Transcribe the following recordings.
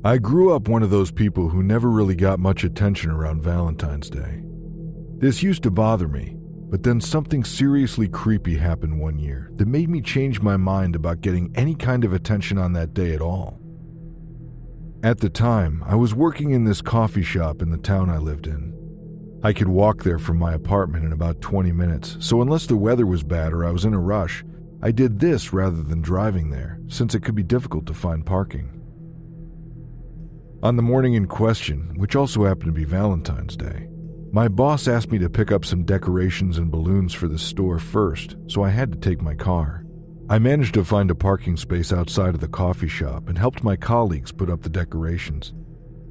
I grew up one of those people who never really got much attention around Valentine's Day. This used to bother me, but then something seriously creepy happened one year that made me change my mind about getting any kind of attention on that day at all. At the time, I was working in this coffee shop in the town I lived in. I could walk there from my apartment in about 20 minutes, so unless the weather was bad or I was in a rush, I did this rather than driving there, since it could be difficult to find parking. On the morning in question, which also happened to be Valentine's Day, my boss asked me to pick up some decorations and balloons for the store first, so I had to take my car. I managed to find a parking space outside of the coffee shop and helped my colleagues put up the decorations.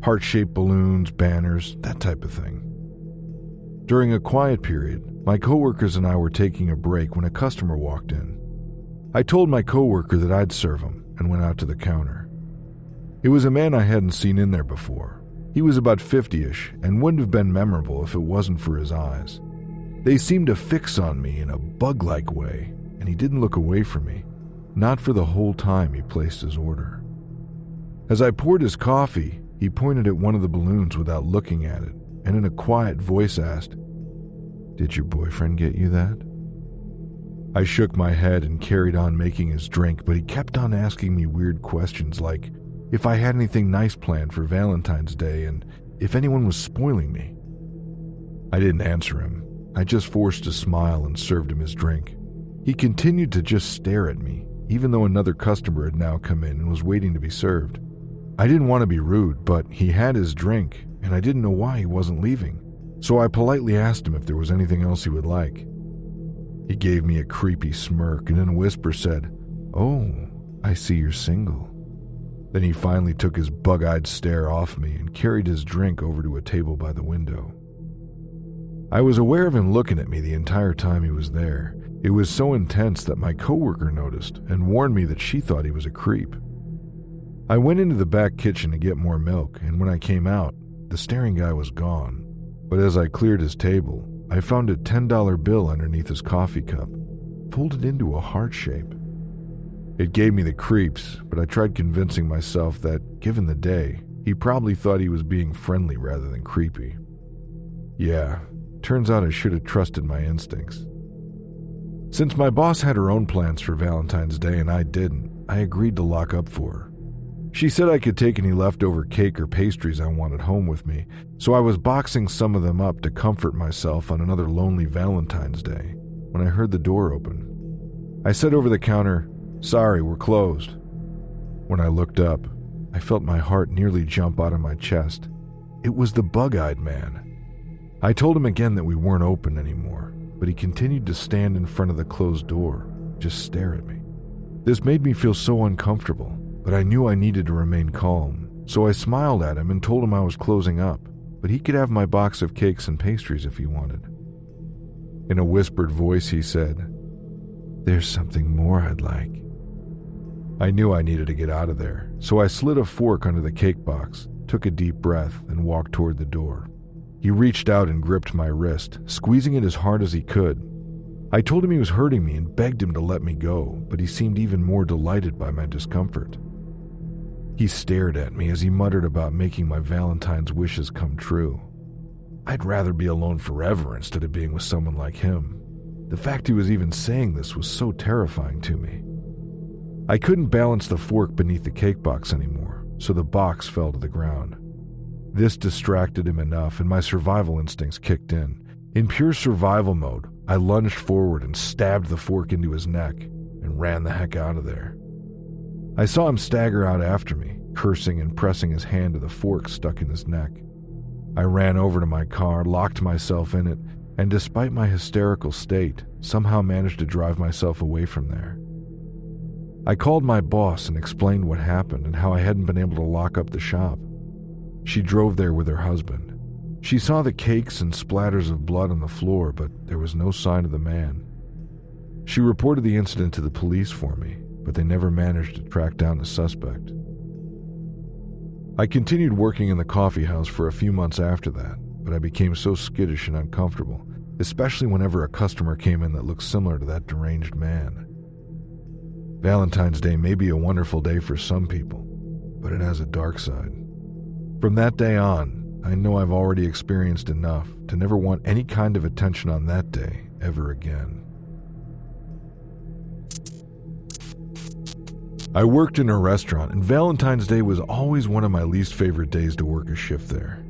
Heart-shaped balloons, banners, that type of thing. During a quiet period, my coworkers and I were taking a break when a customer walked in. I told my coworker that I'd serve him and went out to the counter. It was a man I hadn't seen in there before. He was about 50-ish and wouldn't have been memorable if it wasn't for his eyes. They seemed to fix on me in a bug-like way, and he didn't look away from me, not for the whole time he placed his order. As I poured his coffee, he pointed at one of the balloons without looking at it, and in a quiet voice asked, "Did your boyfriend get you that?" I shook my head and carried on making his drink, but he kept on asking me weird questions like if I had anything nice planned for Valentine's Day and if anyone was spoiling me. I didn't answer him. I just forced a smile and served him his drink. He continued to just stare at me, even though another customer had now come in and was waiting to be served. I didn't want to be rude, but he had his drink, and I didn't know why he wasn't leaving, so I politely asked him if there was anything else he would like. He gave me a creepy smirk and in a whisper said, "Oh, I see you're single." Then he finally took his bug-eyed stare off me and carried his drink over to a table by the window. I was aware of him looking at me the entire time he was there. It was so intense that my coworker noticed and warned me that she thought he was a creep. I went into the back kitchen to get more milk, and when I came out, the staring guy was gone. But as I cleared his table, I found a $10 bill underneath his coffee cup, folded into a heart shape. It gave me the creeps, but I tried convincing myself that, given the day, he probably thought he was being friendly rather than creepy. Yeah, turns out I should have trusted my instincts. Since my boss had her own plans for Valentine's Day and I didn't, I agreed to lock up for her. She said I could take any leftover cake or pastries I wanted home with me, so I was boxing some of them up to comfort myself on another lonely Valentine's Day when I heard the door open. I said over the counter, "Sorry, we're closed." When I looked up, I felt my heart nearly jump out of my chest. It was the bug-eyed man. I told him again that we weren't open anymore, but he continued to stand in front of the closed door, just stare at me. This made me feel so uncomfortable, but I knew I needed to remain calm, so I smiled at him and told him I was closing up, but he could have my box of cakes and pastries if he wanted. In a whispered voice, he said, "There's something more I'd like." I knew I needed to get out of there, so I slid a fork under the cake box, took a deep breath, and walked toward the door. He reached out and gripped my wrist, squeezing it as hard as he could. I told him he was hurting me and begged him to let me go, but he seemed even more delighted by my discomfort. He stared at me as he muttered about making my Valentine's wishes come true. I'd rather be alone forever instead of being with someone like him. The fact he was even saying this was so terrifying to me. I couldn't balance the fork beneath the cake box anymore, so the box fell to the ground. This distracted him enough, and my survival instincts kicked in. In pure survival mode, I lunged forward and stabbed the fork into his neck and ran the heck out of there. I saw him stagger out after me, cursing and pressing his hand to the fork stuck in his neck. I ran over to my car, locked myself in it, and despite my hysterical state, somehow managed to drive myself away from there. I called my boss and explained what happened and how I hadn't been able to lock up the shop. She drove there with her husband. She saw the cakes and splatters of blood on the floor, but there was no sign of the man. She reported the incident to the police for me, but they never managed to track down the suspect. I continued working in the coffee house for a few months after that, but I became so skittish and uncomfortable, especially whenever a customer came in that looked similar to that deranged man. Valentine's Day may be a wonderful day for some people, but it has a dark side. From that day on, I know I've already experienced enough to never want any kind of attention on that day ever again. I worked in a restaurant, and Valentine's Day was always one of my least favorite days to work a shift there.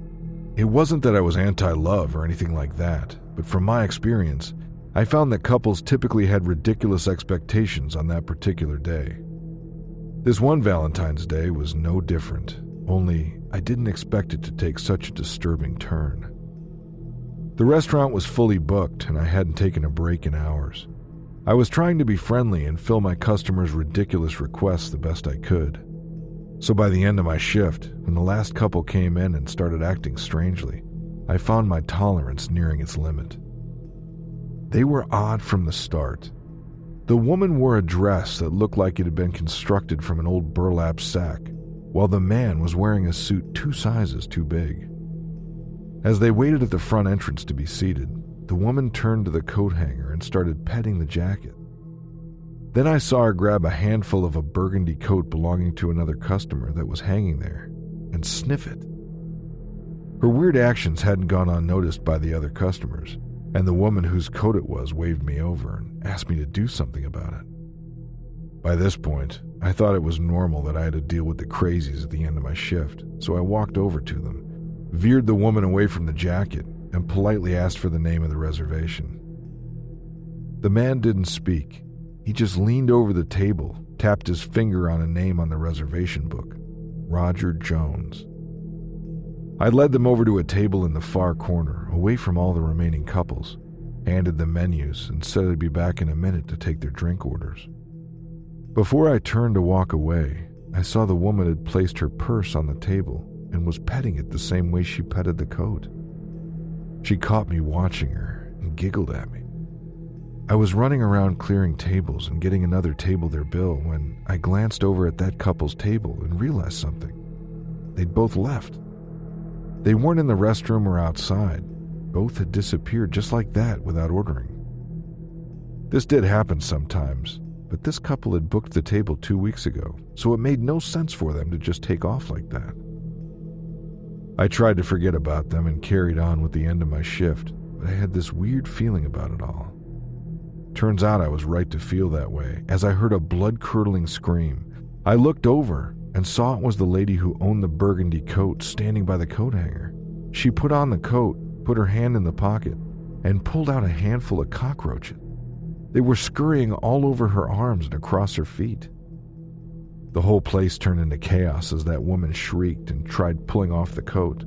It wasn't that I was anti-love or anything like that, but from my experience, I found that couples typically had ridiculous expectations on that particular day. This one Valentine's Day was no different, only I didn't expect it to take such a disturbing turn. The restaurant was fully booked, and I hadn't taken a break in hours. I was trying to be friendly and fill my customers' ridiculous requests the best I could. So by the end of my shift, when the last couple came in and started acting strangely, I found my tolerance nearing its limit. They were odd from the start. The woman wore a dress that looked like it had been constructed from an old burlap sack, while the man was wearing a suit 2 sizes too big. As they waited at the front entrance to be seated, the woman turned to the coat hanger and started petting the jacket. Then I saw her grab a handful of a burgundy coat belonging to another customer that was hanging there and sniff it. Her weird actions hadn't gone unnoticed by the other customers, and the woman whose coat it was waved me over and asked me to do something about it. By this point, I thought it was normal that I had to deal with the crazies at the end of my shift, so I walked over to them, veered the woman away from the jacket, and politely asked for the name of the reservation. The man didn't speak. He just leaned over the table, tapped his finger on a name on the reservation book, Roger Jones. I led them over to a table in the far corner, away from all the remaining couples, handed them menus, and said I'd be back in a minute to take their drink orders. Before I turned to walk away, I saw the woman had placed her purse on the table and was petting it the same way she petted the coat. She caught me watching her and giggled at me. I was running around clearing tables and getting another table their bill when I glanced over at that couple's table and realized something. They'd both left. They weren't in the restroom or outside. Both had disappeared just like that without ordering. This did happen sometimes, but this couple had booked the table 2 weeks ago, so it made no sense for them to just take off like that. I tried to forget about them and carried on with the end of my shift, but I had this weird feeling about it all. Turns out I was right to feel that way, as I heard a blood-curdling scream. I looked over and saw it was the lady who owned the burgundy coat standing by the coat hanger. She put on the coat, put her hand in the pocket, and pulled out a handful of cockroaches. They were scurrying all over her arms and across her feet. The whole place turned into chaos as that woman shrieked and tried pulling off the coat.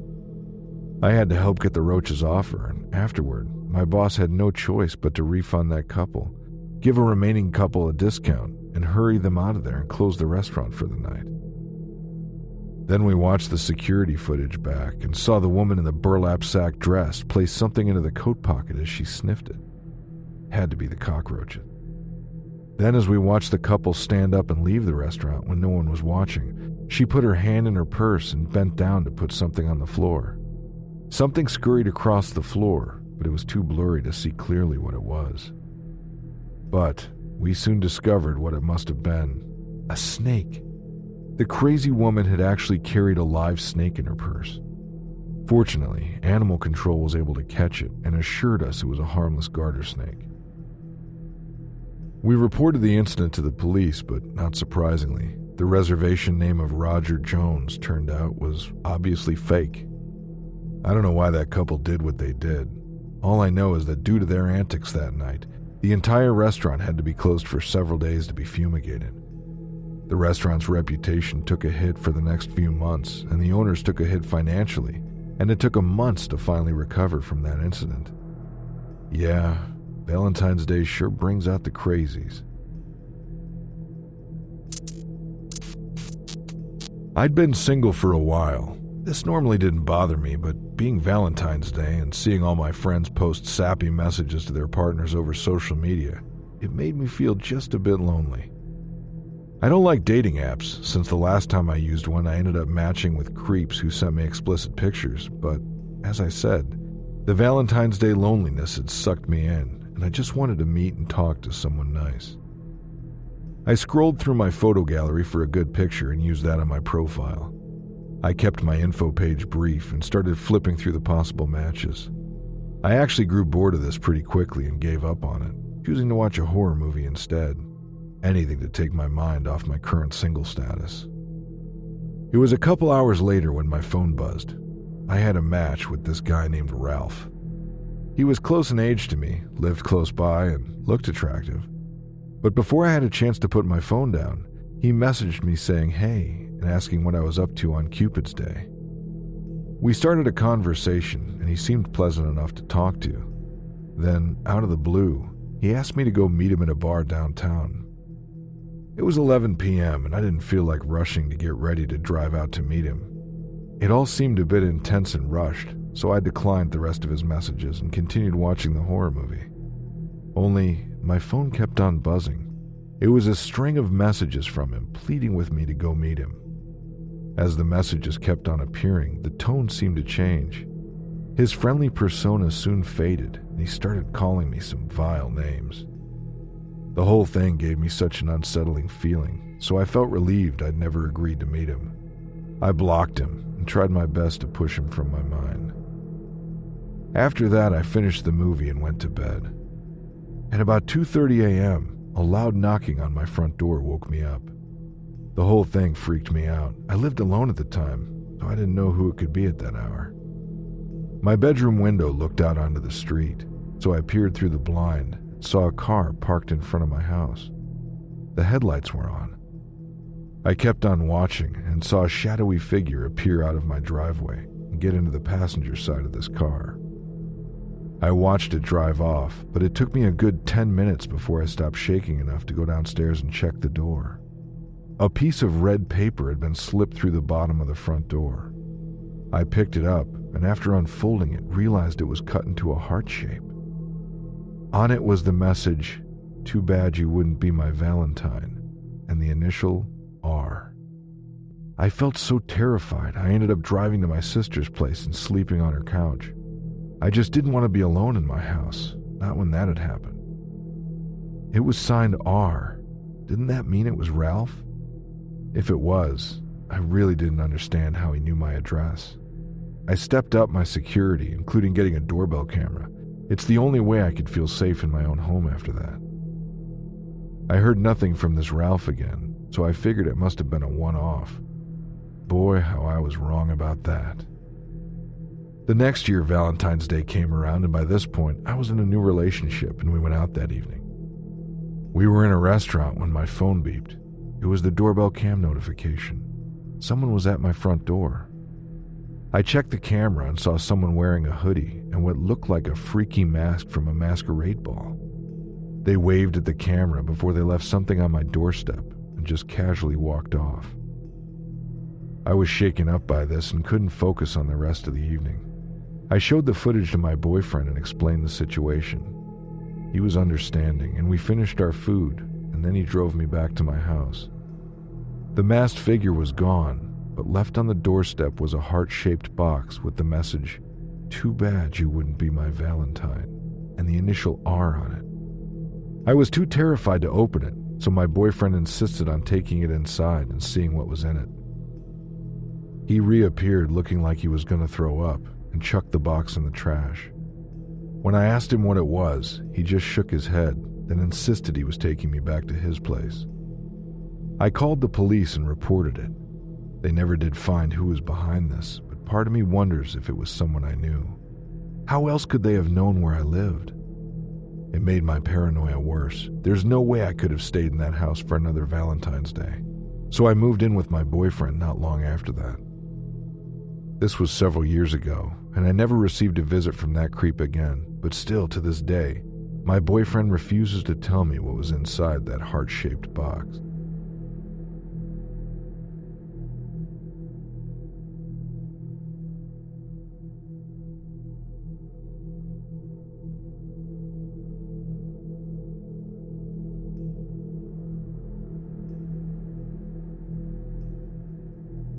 I had to help get the roaches off her, and afterward, my boss had no choice but to refund that couple, give a remaining couple a discount, and hurry them out of there and close the restaurant for the night. Then we watched the security footage back and saw the woman in the burlap sack dress place something into the coat pocket as she sniffed it. Had to be the cockroaches. Then as we watched the couple stand up and leave the restaurant when no one was watching, she put her hand in her purse and bent down to put something on the floor. Something scurried across the floor, but it was too blurry to see clearly what it was. But we soon discovered what it must have been. A snake. The crazy woman had actually carried a live snake in her purse. Fortunately, animal control was able to catch it and assured us it was a harmless garter snake. We reported the incident to the police, but not surprisingly, the reservation name of Roger Jones turned out was obviously fake. I don't know why that couple did what they did. All I know is that due to their antics that night, the entire restaurant had to be closed for several days to be fumigated. The restaurant's reputation took a hit for the next few months, and the owners took a hit financially, and it took them months to finally recover from that incident. Yeah, Valentine's Day sure brings out the crazies. I'd been single for a while. This normally didn't bother me, but being Valentine's Day and seeing all my friends post sappy messages to their partners over social media, it made me feel just a bit lonely. I don't like dating apps, since the last time I used one I ended up matching with creeps who sent me explicit pictures, but as I said, the Valentine's Day loneliness had sucked me in, and I just wanted to meet and talk to someone nice. I scrolled through my photo gallery for a good picture and used that on my profile. I kept my info page brief and started flipping through the possible matches. I actually grew bored of this pretty quickly and gave up on it, choosing to watch a horror movie instead. Anything to take my mind off my current single status. It was a couple hours later when my phone buzzed. I had a match with this guy named Ralph. He was close in age to me, lived close by, and looked attractive. But before I had a chance to put my phone down, he messaged me saying hey and asking what I was up to on Cupid's Day. We started a conversation and he seemed pleasant enough to talk to. Then, out of the blue, he asked me to go meet him at a bar downtown. It was 11 p.m. and I didn't feel like rushing to get ready to drive out to meet him. It all seemed a bit intense and rushed, so I declined the rest of his messages and continued watching the horror movie. Only, my phone kept on buzzing. It was a string of messages from him pleading with me to go meet him. As the messages kept on appearing, the tone seemed to change. His friendly persona soon faded, and he started calling me some vile names. The whole thing gave me such an unsettling feeling, so I felt relieved I'd never agreed to meet him. I blocked him and tried my best to push him from my mind. After that, I finished the movie and went to bed. At about 2:30 a.m., a loud knocking on my front door woke me up. The whole thing freaked me out. I lived alone at the time, so I didn't know who it could be at that hour. My bedroom window looked out onto the street, so I peered through the blind and saw a car parked in front of my house. The headlights were on. I kept on watching and saw a shadowy figure appear out of my driveway and get into the passenger side of this car. I watched it drive off, but it took me a good 10 minutes before I stopped shaking enough to go downstairs and check the door. A piece of red paper had been slipped through the bottom of the front door. I picked it up, and after unfolding it, realized it was cut into a heart shape. On it was the message, "Too bad you wouldn't be my Valentine," and the initial R. I felt so terrified, I ended up driving to my sister's place and sleeping on her couch. I just didn't want to be alone in my house, not when that had happened. It was signed R. Didn't that mean it was Ralph? If it was, I really didn't understand how he knew my address. I stepped up my security, including getting a doorbell camera. It's the only way I could feel safe in my own home after that. I heard nothing from this Ralph again, so I figured it must have been a one-off. Boy, how I was wrong about that. The next year, Valentine's Day came around, and by this point, I was in a new relationship, and we went out that evening. We were in a restaurant when my phone beeped. It was the doorbell cam notification. Someone was at my front door. I checked the camera and saw someone wearing a hoodie and what looked like a freaky mask from a masquerade ball. They waved at the camera before they left something on my doorstep and just casually walked off. I was shaken up by this and couldn't focus on the rest of the evening. I showed the footage to my boyfriend and explained the situation. He was understanding, and we finished our food, and then he drove me back to my house. The masked figure was gone, but left on the doorstep was a heart-shaped box with the message, "Too bad you wouldn't be my Valentine," and the initial R on it. I was too terrified to open it, so my boyfriend insisted on taking it inside and seeing what was in it. He reappeared looking like he was going to throw up and chucked the box in the trash. When I asked him what it was, he just shook his head, then insisted he was taking me back to his place. I called the police and reported it. They never did find who was behind this, but part of me wonders if it was someone I knew. How else could they have known where I lived? It made my paranoia worse. There's no way I could have stayed in that house for another Valentine's Day. So I moved in with my boyfriend not long after that. This was several years ago, and I never received a visit from that creep again, but still to this day, my boyfriend refuses to tell me what was inside that heart-shaped box.